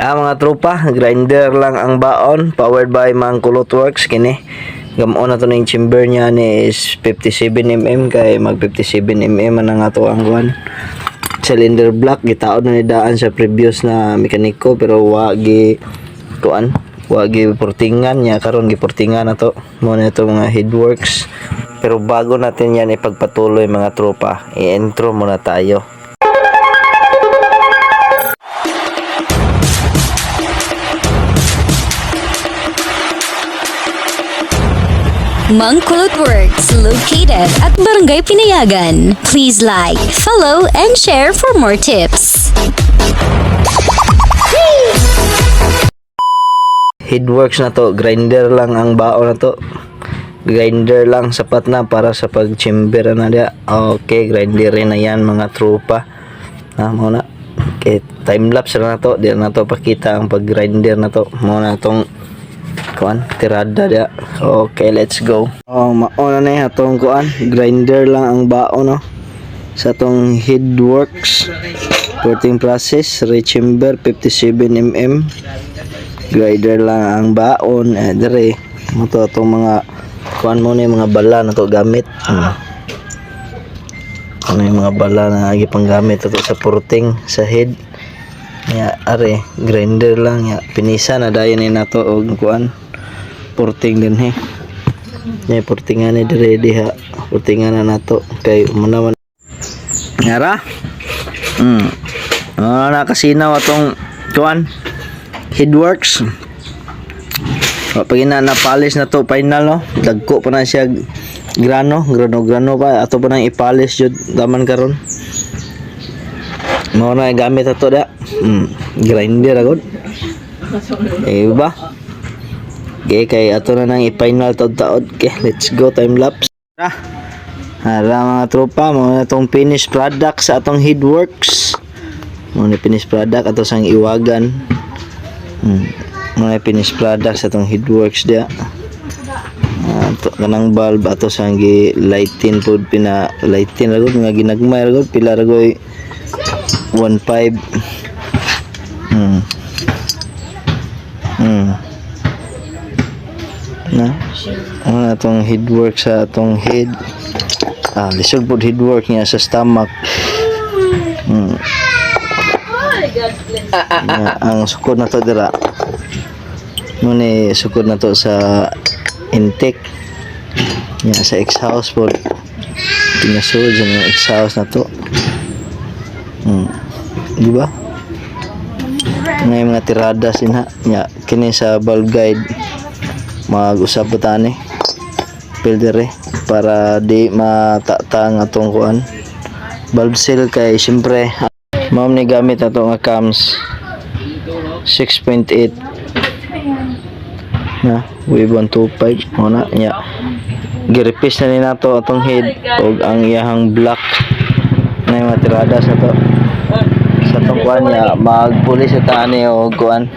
Mga tropa, grinder lang ang baon, powered by Mangkulot Works kini. Gamon na to ning chamber niya ni is 57mm kay mag 57mm man ang ato ang kuan. Cylinder block gitaod na ni daan sa previous na mekaniko pero wagi kuan, wagi portingan niya karon giportingan na to. Mo na ito mga headworks. Pero bago natin yan ipagpatuloy mga tropa, i-intro muna tayo. Mangkulot Works, located at Barangay Pinayagan. Please like, follow, and share for more tips. Headworks na to, grinder lang ang baon na to. Grinder lang sapat na para sa pag-chamber na dia. Okay, grinder rin na yan mga tropa. Muna. Okay, time lapse na to. Di na to pakita ang pag-grinder na to. Muna tong kuan tirada dia. Okay, let's go. Mauna na atong kuan, grinder lang ang baon no. Sa atong headworks porting process, rechamber 57mm. Grinder lang ang baon dire. Mo to atong mga kuan mo ni mga bala na to gamit. Ano yung mga bala na gipang gamit to sa porting sa head. Ya are grinder lang ya pinisa na dayon ni nato og kuan porting din he. Ya portingan ni dire diha. Portingan na nato kay umunawan. Ngara. Nakasinaw atong kuan headworks. Pag na polish na to final no. Dagko pa na siya grano pa ato pa nang i-polish jud daman karon. Mo na gamit ato da. Grinder agad. Ba? Okay, kay ato na nang i-final taod. Okay, let's go time lapse. Hara mga tropa, mo na tong finished product sa atong headworks. Mo na finished product ato sang iwagan. Mo na finished product sa atong headworks dia. Ato kanang bulb ato sang gi lightin pud pina lightin ragod nga ginagmay ragod pila ragoy 1.5. Na ano atong headwork sa atong head. Lisod po headwork niya sa stomach. Ang sukod na to dira. Muna sukod na to sa intake niya sa exhaust po. Pinasod yung exhaust na to. Di ba? May mga tirada sinha niya kini sa valve guide mag-usap po tani filter para di matatang atong kuan valve seal kay siyempre mao ni gamit ato nga cams 6.8 na wave 125 mo na nya gi-replace na ni nato atong head og ang iyahang block na yung mga tirada sa to sa tong kuan niya magpulis sa tani og kuan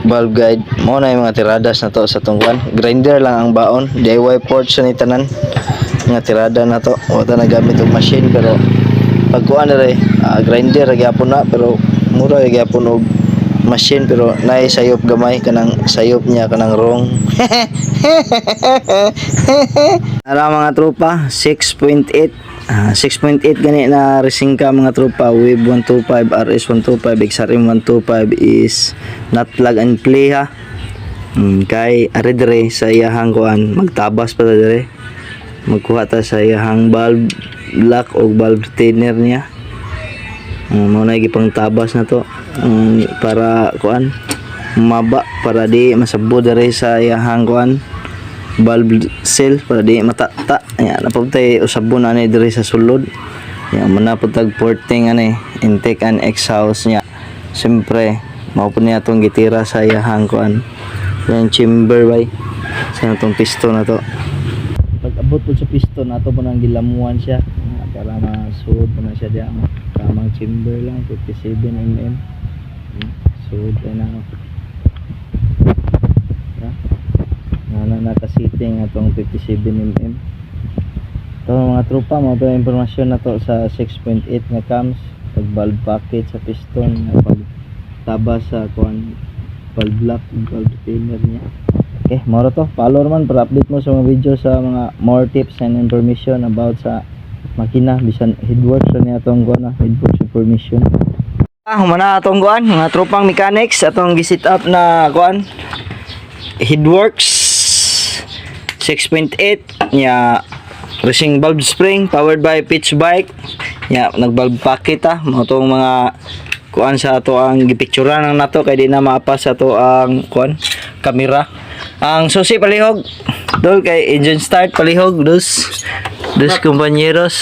valve guide mo na yung mga tiradas na to sa tong kuan. Grinder lang ang baon, DIY ports sa ni tanan nga tirada na to. Wala na gamit og machine pero pag kuan dere grinder gyapon na pero mura gyapon og machine pero naay sayop gamay kanang sayop niya kanang wrong. Ara mga tropa 6.8 6.8 gani na resingka mga tropa. Wave 125, RS 125, XRM 125 is not plug and play ha. Kay are dire sa iyahang kuan magtabas pa dire. Magkuha ta sa iyahang valve lock o valve retainer niya. Mao na gipang tabas na to para kuan maba para di masabod dire sa iyahang kuan valve seal para di matata. Ayan, napagtay usabon ani diri sa sulod. Ayan, manapotag porting ani intake and exhaust niya. Siyempre, mao po niya itong gitira sa iyahang kuan. Yung chamber bay. Sa itong piston na to. Pag abot po sa piston, nato po nang gilamuan siya. Para masuod po na siya diyan. Tamang chamber lang, 57mm. Suod na ako. Nakasiting atong 57mm. Ito mga tropa, mga ito informasyon na to sa 6.8 na cams, pag valve packet sa piston, pag taba sa kuan valve lock, yung valve retainer niya. Okay, moro to. Follow naman para update mo sa mga video sa mga more tips and information about sa makina bisan headworks sa niya atong kuan, headworks information. Humana atong kuan, mga tropang mechanics atong gi-set up na kuan headworks 6.8 nya racing valve spring powered by pitch bike nya nag-valve packet mo tong mga kuan sa ato ang gipicturan ng nato kay di na maapas sa ato ang kuan kamera. Ang susi palihog dol kay engine start palihog dos compañeros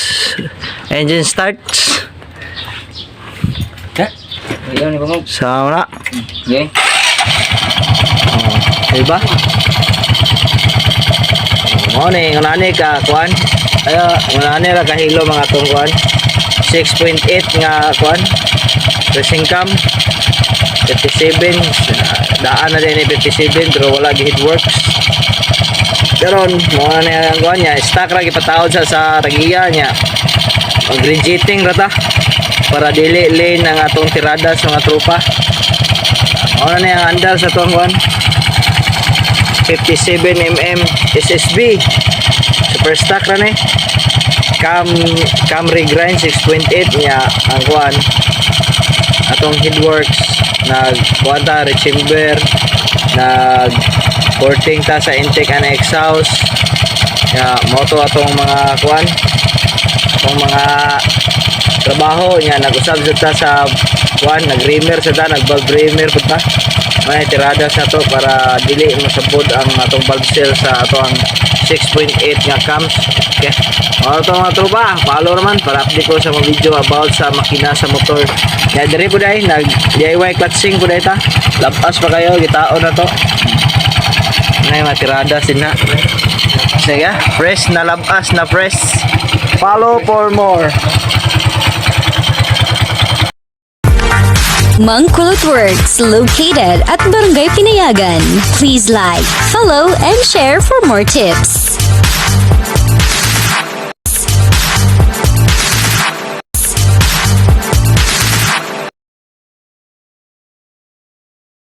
engine start Ayan, ni bangog. sa na Okay. diba mo ni ngunani ka kuan ayo ngunani ra kahilo mga tong kuan 6.8 nga kuan racing cam 57 daan na din ni 57 pero wala gi headworks karon mo na ang kuan niya stock ra gipataod sa tagiya niya mag rejetting ra ta para dili lane ang atong tirada sa mga tropa. Mo na ang andar sa tuang kuan 57mm SSB super stock ra ni Camry grind 6.8 niya ang kuan atong headworks nag kuan ta rechamber nag porting ta sa intake and exhaust ya moto atong mga kuan atong mga trabaho niya nag-usab sa ta sa kuan nag-reamer sa ta nag-valve reamer pud ta may tirada sa to para dili masabod ang atong valve seal sa atong 6.8 nga cams. Okay, o ito mga tropa, follow naman para update ko sa mga video about sa makina sa motor. Kaya diri po dahil nag DIY clutching po dahil ta lapas pa kayo gitao na to may matirada sina sige press na labas na press. Follow for more. Mangkulot Works, located at Barangay Pinayagan. Please like, follow, and share for more tips.